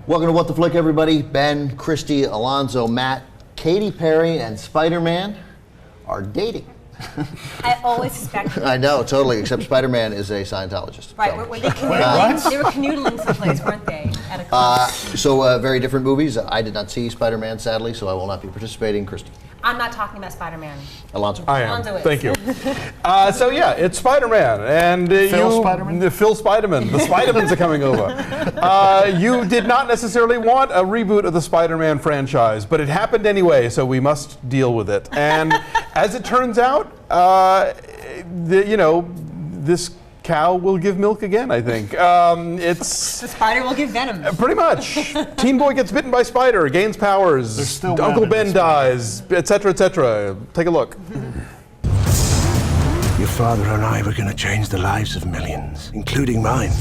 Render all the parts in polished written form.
Welcome to What the Flick, everybody. Ben, Christy, Alonso, Matt, Katy Perry, and Spider-Man are dating. I always suspected. I know, totally, except Spider-Man is a Scientologist. Right, so. were they canoodling? They were canoodling someplace, weren't they? At a club. So very different movies. I did not see Spider-Man, sadly, so I will not be participating. Christy. I'm not talking about Spider-Man. Alonso. I am. Alonso is. Thank you. So yeah, it's Spider-Man, and Phil Spider-Man? Phil Spider-Man. The Spider-Mans are coming over. You did not necessarily want a reboot of the Spider-Man franchise, but it happened anyway, so we must deal with it. And as it turns out, this cow will give milk again, I think. The spider will give venom. Pretty much. Teen boy gets bitten by spider, gains powers, There's still Uncle venom in Ben the dies, etc., etc. Take a look. Your father and I were going to change the lives of millions, including mine.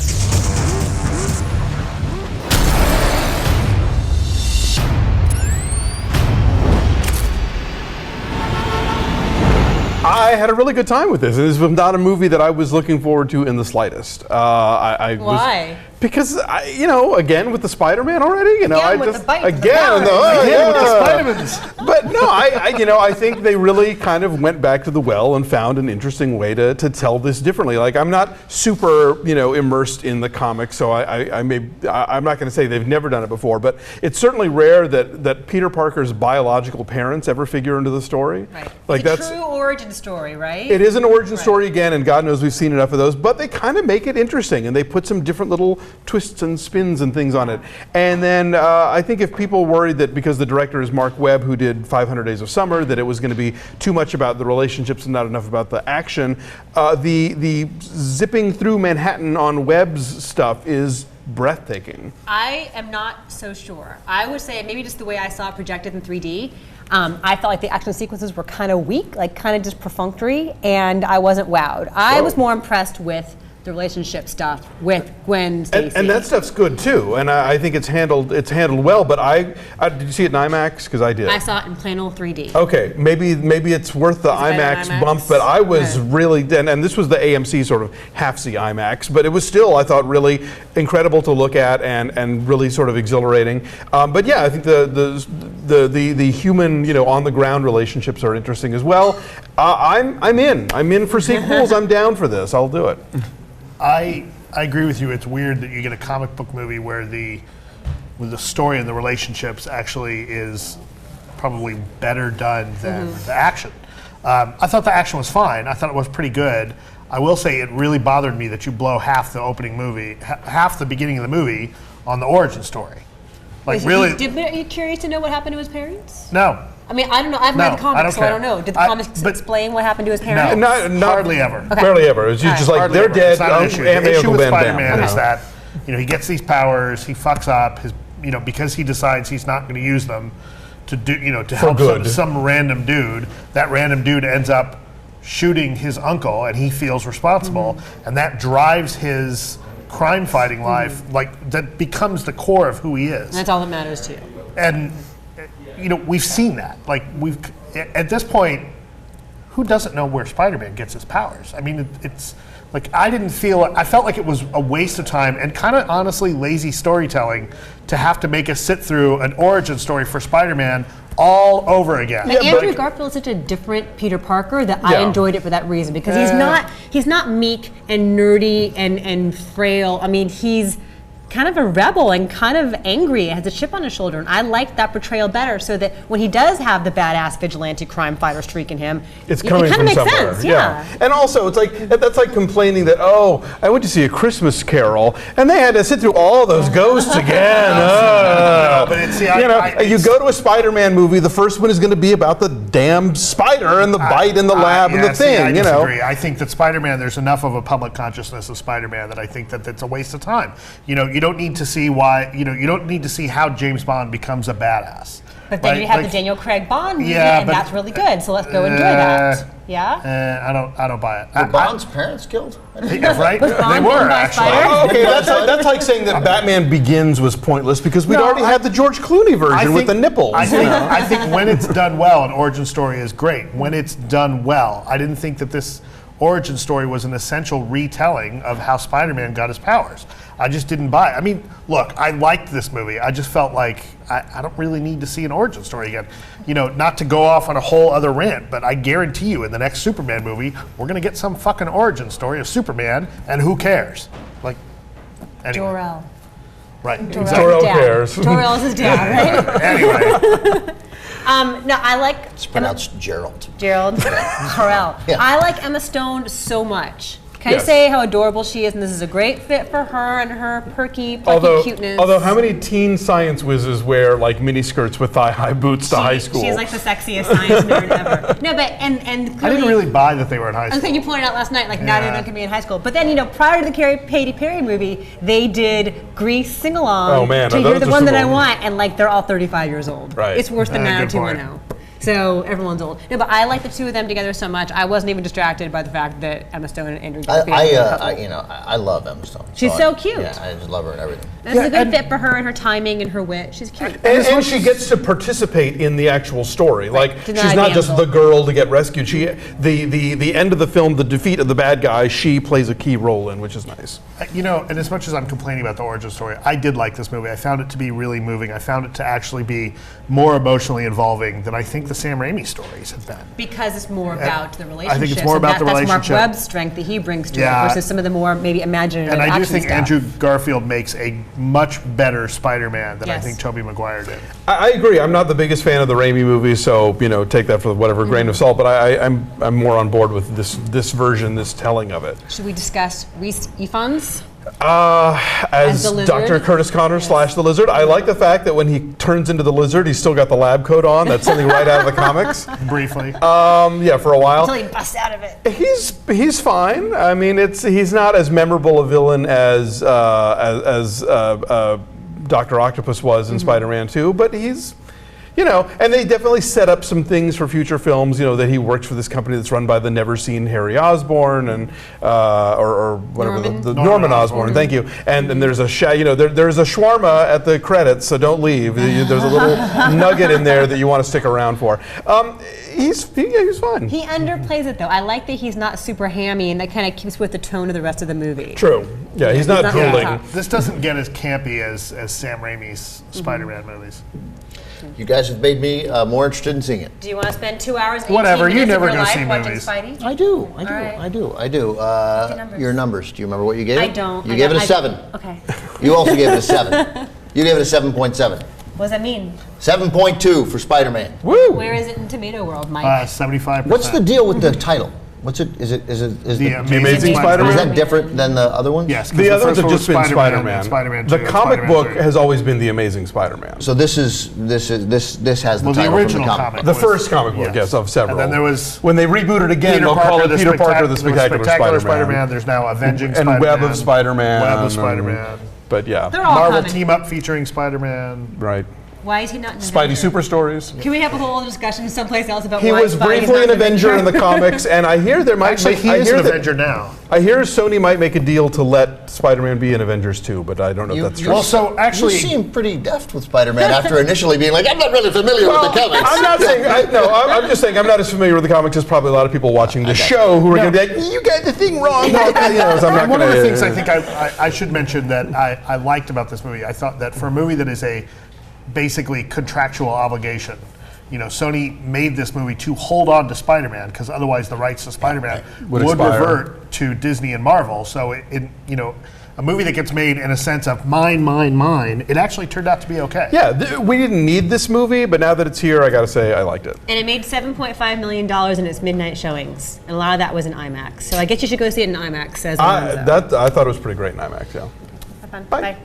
I had a really good time with this. This was not a movie that I was looking forward to in the slightest. Why? Because again with the Spider-Man already. Again with the bite of the again with the Spider-Mans. But no, I think they really kind of went back to the well and found an interesting way to tell this differently. Like, I'm not super immersed in the comics, so I'm not going to say they've never done it before, but it's certainly rare that Peter Parker's biological parents ever figure into the story. Right. Like, it's a that's true origin story, right? It is an origin story again, and God knows we've seen enough of those, but they kind of make it interesting, and they put some different little twists and spins and things on it. And then I think if people worried that because the director is Mark Webb, who did 500 Days of Summer, that it was going to be too much about the relationships and not enough about the action, the zipping through Manhattan on Webb's stuff is breathtaking. I am not so sure. I would say maybe just the way I saw it projected in 3D. I felt like the action sequences were kind of weak, like kind of just perfunctory, and I wasn't wowed. I was more impressed with the relationship stuff with Gwen Stacy. And that stuff's good too, and I think it's handled well. But did you see it in IMAX? Because I did. I saw it in plain old 3D. Okay, maybe it's worth the IMAX bump, but I was really, and this was the AMC sort of half-C IMAX, but it was still, I thought, really incredible to look at and really sort of exhilarating. But yeah, I think the human, on the ground relationships are interesting as well. I'm in for sequels. I'm down for this. I'll do it. I agree with you. It's weird that you get a comic book movie where the story and the relationships actually is probably better done than the action. I thought the action was fine. I thought it was pretty good. I will say it really bothered me that you blow half the opening movie, half the beginning of the movie on the origin story. Like, really? Are you curious to know what happened to his parents? No. I mean, I don't know. I haven't read the comics, so I don't know. Did the comics explain what happened to his parents? No, hardly ever. Okay. Barely ever. It's just like, they're dead. It's not an issue. And The issue with Ben Spider-Man bam. is that he gets these powers, he fucks up his, because he decides he's not going to use them to do, to help some random dude. That random dude ends up shooting his uncle, and he feels responsible, and that drives his crime-fighting life. Like, that becomes the core of who he is. And that's all that matters to you. And we've seen that. Like, at this point, who doesn't know where Spider-Man gets his powers? I mean, it's like, I felt like it was a waste of time and kind of honestly lazy storytelling to have to make us sit through an origin story for Spider-Man all over again. But Andrew Garfield is such a different Peter Parker that I enjoyed it for that reason, because he's not meek and nerdy and frail. I mean, he's kind of a rebel and kind of angry and has a chip on his shoulder, and I liked that portrayal better, so that when he does have the badass vigilante crime fighter streak in him, it's coming it kind from of makes somewhere. sense. Yeah. And also, it's like that's like complaining that I went to see A Christmas Carol and they had to sit through all those ghosts again. No, but you go to a Spider-Man movie, the first one is going to be about the damn spider and the bite in the lab and the thing. I disagree. I think that Spider-Man, there's enough of a public consciousness of Spider-Man that I think that it's a waste of time. You don't need to see why. You don't need to see how James Bond becomes a badass. But then you have the Daniel Craig Bond movie, and that's really good. So let's go enjoy that. Yeah. I don't buy it. Were Bond's parents killed? Right? Was Bond They were killed by actually. spider? Okay, that's like saying that Batman Begins was pointless because we'd already had the George Clooney version with the nipples. I think when it's done well, an origin story is great. When it's done well, I didn't think that this origin story was an essential retelling of how Spider-Man got his powers. I just didn't buy it. I mean, look, I liked this movie. I just felt like I don't really need to see an origin story again. You know, not to go off on a whole other rant, but I guarantee you in the next Superman movie, we're going to get some fucking origin story of Superman, and who cares? Like, anyway. Jor-El. Right. Jor-El cares. Jor-El is his dad, right? Anyway. No, I like It's pronounced Gerald. Gerald. Jor-El. Yeah. I like Emma Stone so much. Can I Yes. say how adorable she is, and this is a great fit for her and her perky, plucky cuteness. Although how many teen science whizzes wear like mini skirts with thigh-high boots to high school? She's like the sexiest science nerd ever. No, but and I clearly, didn't really buy that they were in high I school. think you pointed out last night, like neither of Yeah. them can be in high school. But then, you know, prior to the Katy Perry movie, they did Grease sing along. Oh, man, to those You're the are One some That I old- Want, and like they're all 35 years old. Right. It's worse than Good point. 90210. So everyone's old. No, but I like the two of them together so much. I wasn't even distracted by the fact that Emma Stone and Andrew Garfield. were a couple. I love Emma Stone. She's so cute. Yeah, I just love her and everything. This is a good fit for her and her timing and her wit. She's cute. And she gets to participate in the actual story. Like Deny she's not just damsel. the girl to get rescued. She, the end of the film, the defeat of the bad guy, she plays a key role in, which is nice. You know, and as much as I'm complaining about the origin story, I did like this movie. I found it to be really moving. I found it to actually be more emotionally involving than I think the Sam Raimi stories have been. Because it's more about the relationship. I think it's more about the relationship. That's Mark Webb's strength that he brings to Yeah. it versus some of the more maybe imaginative And I do action think stuff. Andrew Garfield makes a much better Spider-Man than I Yes. think Tobey Maguire did. I agree. I'm not the biggest fan of the Raimi movies, so take that for whatever grain of salt. But I'm more on board with this version, this telling of it. Should we discuss Reese Ifans? As the lizard? Dr. Curtis Connors / the Lizard, I like the fact that when he turns into the lizard, he's still got the lab coat on. That's something right out of the comics. Briefly. Yeah, for a while. Until he busts out of it. He's fine. I mean, he's not as memorable a villain as Dr. Octopus was in Spider-Man 2, but he's. And they definitely set up some things for future films. That he works for this company that's run by the never-seen Harry Osborn and or whatever the Norman Osborn. Thank you. And then there's a there's a shawarma at the credits, so don't leave. There's a little nugget in there that you want to stick around for. He's fine. He underplays it though. I like that he's not super hammy, and that kind of keeps with the tone of the rest of the movie. True. Yeah, he's not not drooling. over the This doesn't get as campy as Sam Raimi's Spider-Man movies. You guys have made me more interested in seeing it. Do you want to spend 2 hours, 18 Whatever, you minutes never of your go life see watching movies. Spidey? I do. right. I do. numbers. Your numbers. Do you remember what you gave it? I don't. You gave it a 7. Okay. You also gave it a 7. You gave it a 7.7. What does that mean? 7.2 for Spider-Man. Woo! Where is it in Tomato World, Mike? 75%. What's the deal with the title? What's it? Is The Amazing Spider-Man? Is that different than the other ones? Yes. 'cause The others first have one was just been Spider-Man. and Spider-Man The 2, comic Spider-Man book 3. has always been The Amazing Spider-Man. So this has the Well, the title original from the comic. The was- first comic book, yes, of several. And then there was when they reboot it again, they'll call it Peter Parker, the Spectacular Spider-Man. There's now Avenging And Spider-Man. Web of Spider-Man. Web of and- Spider-Man. But yeah, They're all Marvel coming. team up featuring Spider-Man. right. Why is he not an Spidey Avenger? Super Stories. Can we have a whole discussion someplace else about He why was Spidey's briefly not an Avenger in the comics, and I hear there might Actually, he I is hear an that- Avenger now. I hear Sony might make a deal to let Spider-Man be in Avengers 2, but I don't know if that's true. Well, so actually, You seem pretty deft with Spider-Man after initially being like, I'm not really familiar with the comics. I'm not saying. I'm just saying I'm not as familiar with the comics as probably a lot of people watching the show who are going to be like, "You got the thing wrong." So I'm not one of gonna- the things I think I should mention that I liked about this movie, I thought that for a movie that is a basically contractual obligation, Sony made this movie to hold on to Spider-Man because otherwise the rights to Spider-Man Would would expire. revert to Disney and Marvel. So a movie that gets made in a sense of mine, it actually turned out to be okay. Yeah, we didn't need this movie, but now that it's here, I got to say I liked it. And it made $7.5 million in its midnight showings. And a lot of that was in IMAX. So I guess you should go see it in IMAX. As I thought it was pretty great in IMAX. Yeah. Have fun. Bye. Bye.